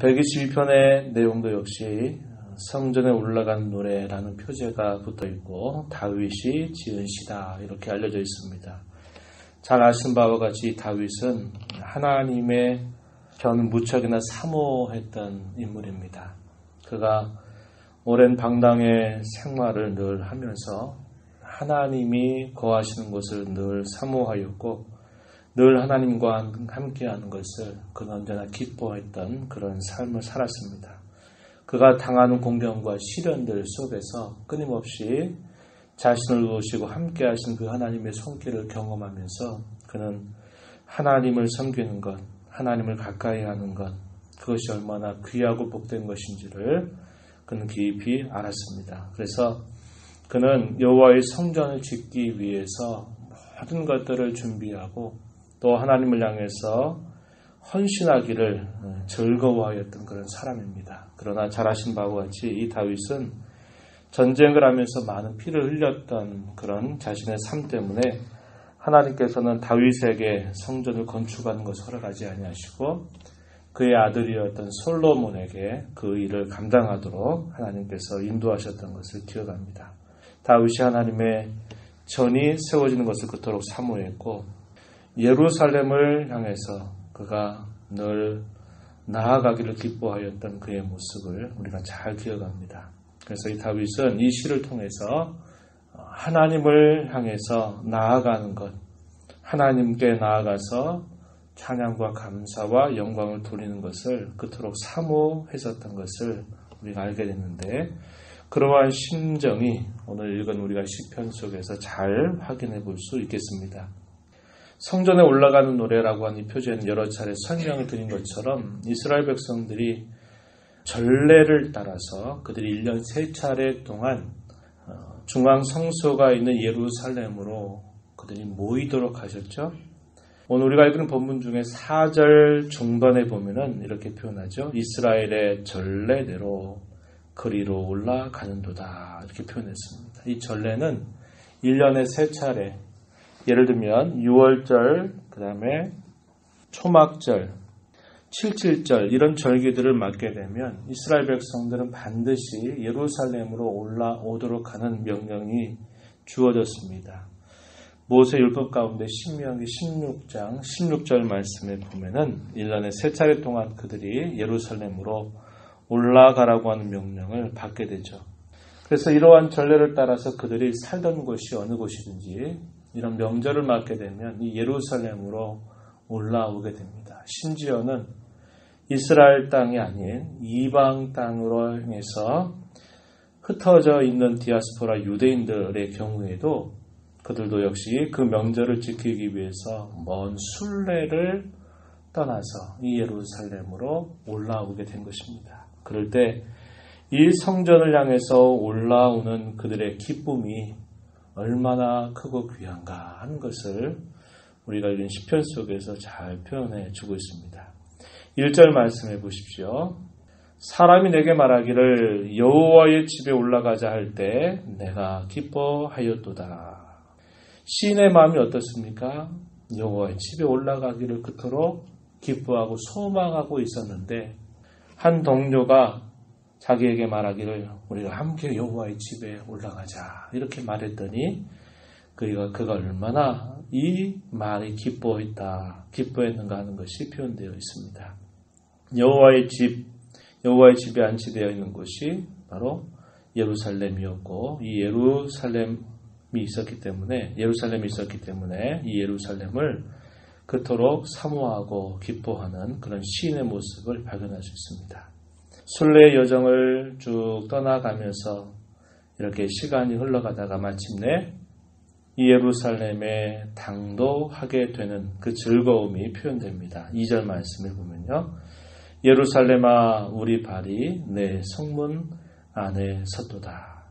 122편의 내용도 역시 성전에 올라간 노래라는 표제가 붙어 있고 다윗이 지은 시다 이렇게 알려져 있습니다. 잘 아시는 바와 같이 다윗은 하나님의 편 무척이나 사모했던 인물입니다. 그가 오랜 방랑의 생활을 늘 하면서 하나님이 거하시는 곳을 늘 사모하였고 늘 하나님과 함께하는 것을 그는 언제나 기뻐했던 그런 삶을 살았습니다. 그가 당하는 공경과 시련들 속에서 끊임없이 자신을 도우시고 함께하신 그 하나님의 손길을 경험하면서 그는 하나님을 섬기는 것, 하나님을 가까이 하는 것, 그것이 얼마나 귀하고 복된 것인지를 그는 깊이 알았습니다. 그래서 그는 여호와의 성전을 짓기 위해서 모든 것들을 준비하고 또 하나님을 향해서 헌신하기를 즐거워하였던 그런 사람입니다. 그러나 잘 아신 바와 같이 이 다윗은 전쟁을 하면서 많은 피를 흘렸던 그런 자신의 삶 때문에 하나님께서는 다윗에게 성전을 건축하는 것을 허락하지 아니하시고 그의 아들이었던 솔로몬에게 그 일을 감당하도록 하나님께서 인도하셨던 것을 기억합니다. 다윗이 하나님의 전이 세워지는 것을 그토록 사모했고 예루살렘을 향해서 그가 늘 나아가기를 기뻐하였던 그의 모습을 우리가 잘 기억합니다. 그래서 이 다윗은 이 시를 통해서 하나님을 향해서 나아가는 것, 하나님께 나아가서 찬양과 감사와 영광을 돌리는 것을 그토록 사모했었던 것을 우리가 알게 됐는데 그러한 심정이 오늘 읽은 우리가 시편 속에서 잘 확인해 볼 수 있겠습니다. 성전에 올라가는 노래라고 하는 이 표제는 여러 차례 설명을 드린 것처럼 이스라엘 백성들이 전례를 따라서 그들이 1년 3차례 동안 중앙 성소가 있는 예루살렘으로 그들이 모이도록 하셨죠. 오늘 우리가 읽은 본문 중에 4절 중반에 보면은 이렇게 표현하죠. 이스라엘의 전례대로 거리로 올라가는도다 이렇게 표현했습니다. 이 전례는 1년에 3차례 예를 들면 6월절, 그 다음에 초막절, 77절 이런 절기들을 맞게 되면 이스라엘 백성들은 반드시 예루살렘으로 올라오도록 하는 명령이 주어졌습니다. 모세율법 가운데 신명기 16장 16절 말씀에 보면은 1년에 3차례 동안 그들이 예루살렘으로 올라가라고 하는 명령을 받게 되죠. 그래서 이러한 전례를 따라서 그들이 살던 곳이 어느 곳이든지 이런 명절을 맞게 되면 이 예루살렘으로 올라오게 됩니다. 심지어는 이스라엘 땅이 아닌 이방 땅으로 향해서 흩어져 있는 디아스포라 유대인들의 경우에도 그들도 역시 그 명절을 지키기 위해서 먼 순례를 떠나서 이 예루살렘으로 올라오게 된 것입니다. 그럴 때 이 성전을 향해서 올라오는 그들의 기쁨이 얼마나 크고 귀한가 하는 것을 우리가 읽은 시편 속에서 잘 표현해 주고 있습니다. 1절 말씀해 보십시오. 사람이 내게 말하기를 여호와의 집에 올라가자 할 때 내가 기뻐하였도다. 시인의 마음이 어떻습니까? 여호와의 집에 올라가기를 그토록 기뻐하고 소망하고 있었는데 한 동료가 자기에게 말하기를 우리가 함께 여호와의 집에 올라가자 이렇게 말했더니 그가 얼마나 이 말이 기뻐했는가 하는 것이 표현되어 있습니다. 여호와의 집에 안치되어 있는 곳이 바로 예루살렘이었고 이 예루살렘이 있었기 때문에 이 예루살렘을 그토록 사모하고 기뻐하는 그런 시인의 모습을 발견할 수 있습니다. 순례의 여정을 쭉 떠나가면서 이렇게 시간이 흘러가다가 마침내 이 예루살렘에 당도하게 되는 그 즐거움이 표현됩니다. 2절 말씀을 보면요. 예루살렘아 우리 발이 내 성문 안에 섰도다.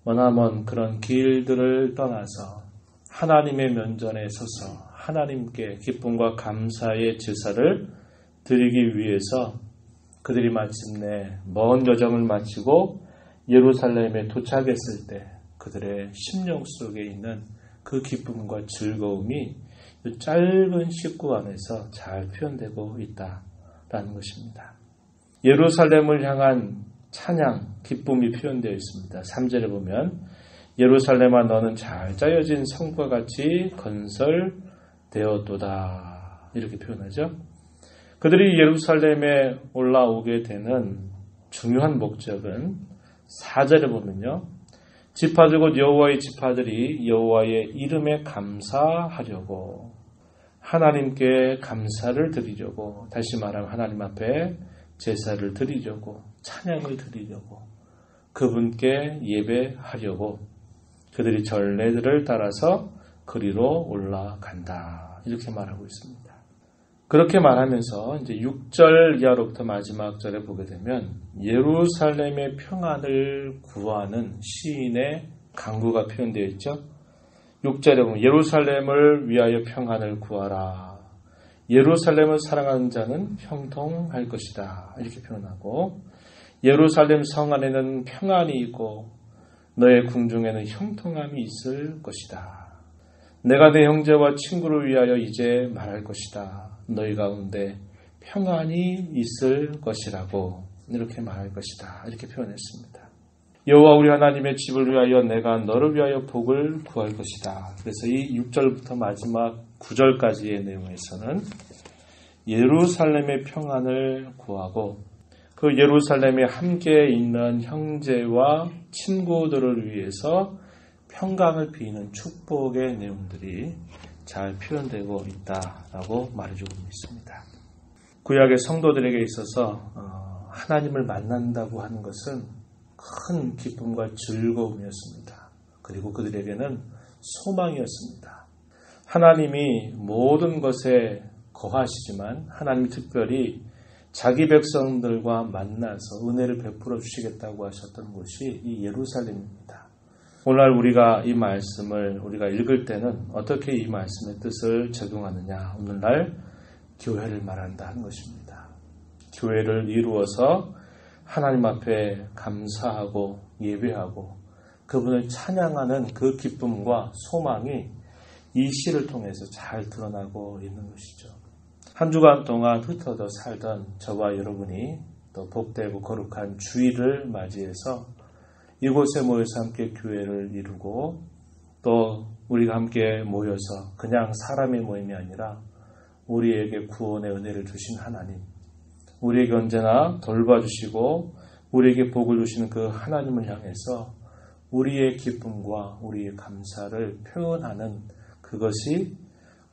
머나먼 그런 길들을 떠나서 하나님의 면전에 서서 하나님께 기쁨과 감사의 제사를 드리기 위해서 그들이 마침내 먼 여정을 마치고 예루살렘에 도착했을 때 그들의 심령 속에 있는 그 기쁨과 즐거움이 이 짧은 19 안에서 잘 표현되고 있다라는 것입니다. 예루살렘을 향한 찬양, 기쁨이 표현되어 있습니다. 3절에 보면 예루살렘아 너는 잘 짜여진 성과 같이 건설되었도다 이렇게 표현하죠. 그들이 예루살렘에 올라오게 되는 중요한 목적은 4절에 보면요. 지파들 곧 여호와의 지파들이 여호와의 이름에 감사하려고 하나님께 감사를 드리려고 다시 말하면 하나님 앞에 제사를 드리려고 찬양을 드리려고 그분께 예배하려고 그들이 전례들을 따라서 그리로 올라간다 이렇게 말하고 있습니다. 그렇게 말하면서 이제 6절 이하로부터 마지막 절에 보게 되면 예루살렘의 평안을 구하는 시인의 간구가 표현되어 있죠. 6절에 보면 예루살렘을 위하여 평안을 구하라. 예루살렘을 사랑하는 자는 형통할 것이다. 이렇게 표현하고 예루살렘 성 안에는 평안이 있고 너의 궁중에는 형통함이 있을 것이다. 내가 내 형제와 친구를 위하여 이제 말할 것이다. 너희 가운데 평안이 있을 것이라고 이렇게 말할 것이다. 이렇게 표현했습니다. 여호와 우리 하나님의 집을 위하여 내가 너를 위하여 복을 구할 것이다. 그래서 이 6절부터 마지막 9절까지의 내용에서는 예루살렘의 평안을 구하고 그 예루살렘에 함께 있는 형제와 친구들을 위해서 평강을 비는 축복의 내용들이 잘 표현되고 있다라고 말해주고 있습니다. 구약의 성도들에게 있어서 하나님을 만난다고 하는 것은 큰 기쁨과 즐거움이었습니다. 그리고 그들에게는 소망이었습니다. 하나님이 모든 것에 거하시지만 하나님이 특별히 자기 백성들과 만나서 은혜를 베풀어 주시겠다고 하셨던 곳이 이 예루살렘입니다. 오늘 우리가 이 말씀을 우리가 읽을 때는 어떻게 이 말씀의 뜻을 적용하느냐. 오늘날 교회를 말한다 하는 것입니다. 교회를 이루어서 하나님 앞에 감사하고 예배하고 그분을 찬양하는 그 기쁨과 소망이 이 시를 통해서 잘 드러나고 있는 것이죠. 한 주간 동안 흩어져 살던 저와 여러분이 또 복되고 거룩한 주일을 맞이해서 이곳에 모여서 함께 교회를 이루고 또 우리가 함께 모여서 그냥 사람의 모임이 아니라 우리에게 구원의 은혜를 주신 하나님, 우리에게 언제나 돌봐주시고 우리에게 복을 주시는 그 하나님을 향해서 우리의 기쁨과 우리의 감사를 표현하는 그것이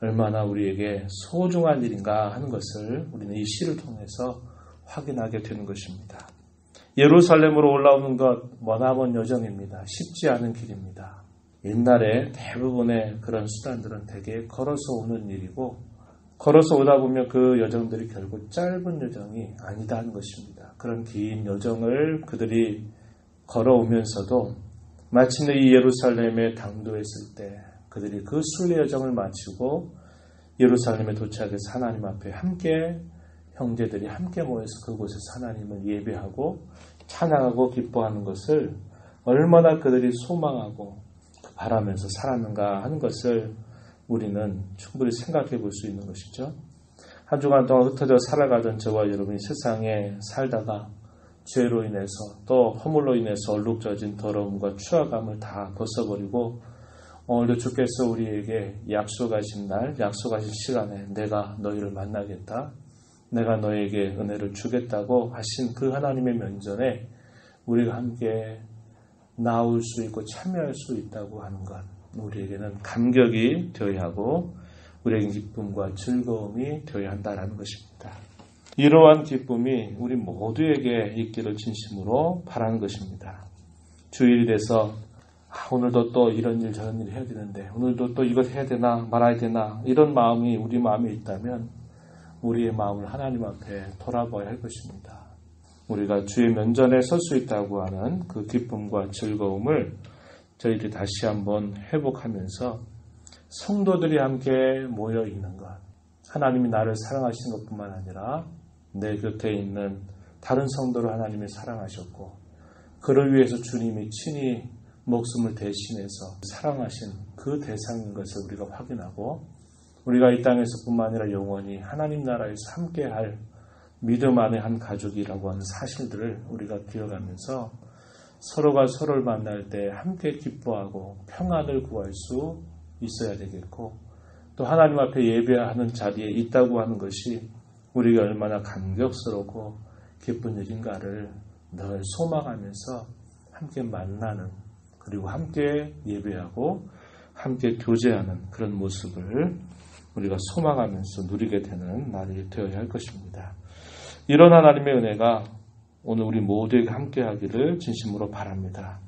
얼마나 우리에게 소중한 일인가 하는 것을 우리는 이 시를 통해서 확인하게 되는 것입니다. 예루살렘으로 올라오는 것 머나먼 여정입니다. 쉽지 않은 길입니다. 옛날에 대부분의 그런 수단들은 대개 걸어서 오는 일이고 걸어서 오다 보면 그 여정들이 결국 짧은 여정이 아니다 하는 것입니다. 그런 긴 여정을 그들이 걸어오면서도 마침내 이 예루살렘에 당도했을 때 그들이 그 순례 여정을 마치고 예루살렘에 도착해서 하나님 앞에 함께 형제들이 함께 모여서 그곳에서 하나님을 예배하고 찬양하고 기뻐하는 것을 얼마나 그들이 소망하고 바라면서 살았는가 하는 것을 우리는 충분히 생각해 볼 수 있는 것이죠. 한 주간 동안 흩어져 살아가던 저와 여러분이 세상에 살다가 죄로 인해서 또 허물로 인해서 얼룩져진 더러움과 추악함을 다 벗어버리고 오늘도 주께서 우리에게 약속하신 날, 약속하신 시간에 내가 너희를 만나겠다. 내가 너에게 은혜를 주겠다고 하신 그 하나님의 면전에 우리가 함께 나올 수 있고 참여할 수 있다고 하는 것, 우리에게는 감격이 되어야 하고 우리에게 기쁨과 즐거움이 되어야 한다는 것입니다. 이러한 기쁨이 우리 모두에게 있기를 진심으로 바라는 것입니다. 주일이 돼서 오늘도 또 이런 일 저런 일 해야 되는데 오늘도 또 이것 해야 되나 말아야 되나 이런 마음이 우리 마음에 있다면 우리의 마음을 하나님 앞에 돌아봐야 할 것입니다. 우리가 주의 면전에 설 수 있다고 하는 그 기쁨과 즐거움을 저희들이 다시 한번 회복하면서 성도들이 함께 모여 있는 것, 하나님이 나를 사랑하시는 것뿐만 아니라 내 곁에 있는 다른 성도를 하나님이 사랑하셨고 그를 위해서 주님이 친히 목숨을 대신해서 사랑하신 그 대상인 것을 우리가 확인하고 우리가 이 땅에서뿐만 아니라 영원히 하나님 나라에서 함께할 믿음 안의 한 가족이라고 하는 사실들을 우리가 기억하면서 서로가 서로를 만날 때 함께 기뻐하고 평안을 구할 수 있어야 되겠고, 또 하나님 앞에 예배하는 자리에 있다고 하는 것이 우리가 얼마나 감격스럽고 기쁜 일인가를 늘 소망하면서 함께 만나는, 그리고 함께 예배하고 함께 교제하는 그런 모습을 우리가 소망하면서 누리게 되는 날이 되어야 할 것입니다. 이런 하나님의 은혜가 오늘 우리 모두에게 함께 하기를 진심으로 바랍니다.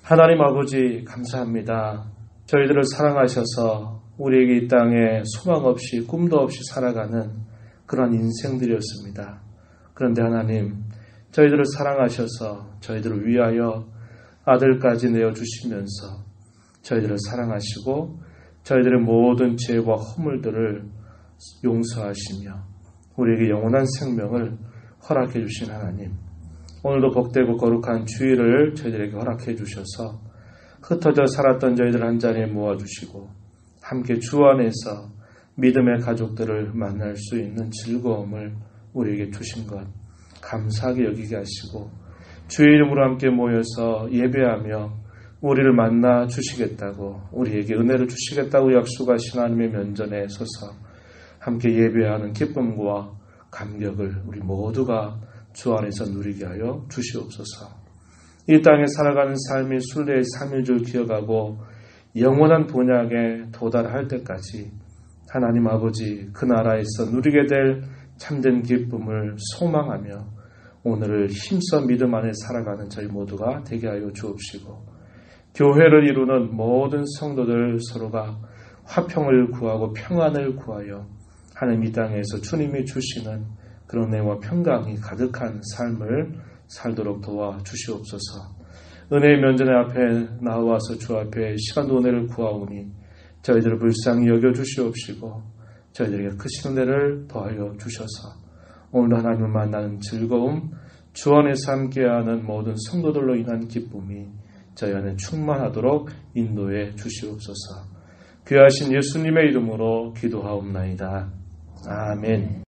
하나님 아버지 감사합니다. 저희들을 사랑하셔서 우리에게 이 땅에 소망 없이 꿈도 없이 살아가는 그런 인생들이었습니다. 그런데 하나님, 저희들을 사랑하셔서 저희들을 위하여 아들까지 내어주시면서 저희들을 사랑하시고 저희들의 모든 죄와 허물들을 용서하시며 우리에게 영원한 생명을 허락해 주신 하나님, 오늘도 복되고 거룩한 주일을 저희들에게 허락해 주셔서 흩어져 살았던 저희들 한 자리에 모아주시고 함께 주 안에서 믿음의 가족들을 만날 수 있는 즐거움을 우리에게 주신 것 감사하게 여기게 하시고, 주의 이름으로 함께 모여서 예배하며 우리를 만나 주시겠다고, 우리에게 은혜를 주시겠다고 약속하신 하나님의 면전에 서서 함께 예배하는 기쁨과 감격을 우리 모두가 주 안에서 누리게 하여 주시옵소서. 이 땅에 살아가는 삶이 순례의 삶인 줄 기억하고 영원한 본향에 도달할 때까지 하나님 아버지, 그 나라에서 누리게 될 참된 기쁨을 소망하며 오늘을 힘써 믿음 안에 살아가는 저희 모두가 되게 하여 주옵시고, 교회를 이루는 모든 성도들 서로가 화평을 구하고 평안을 구하여 하나님 이 땅에서 주님이 주시는 그런 은혜와 평강이 가득한 삶을 살도록 도와주시옵소서. 은혜의 면전의 앞에 나와서 주 앞에 시간도 은혜를 구하오니 저희들을 불쌍히 여겨주시옵시고 저희들에게 크신 은혜를 더하여 주셔서 오늘 하나님을 만나는 즐거움, 주 안에서 함께하는 모든 성도들로 인한 기쁨이 저희 안에 충만하도록 인도해 주시옵소서. 귀하신 예수님의 이름으로 기도하옵나이다. 아멘.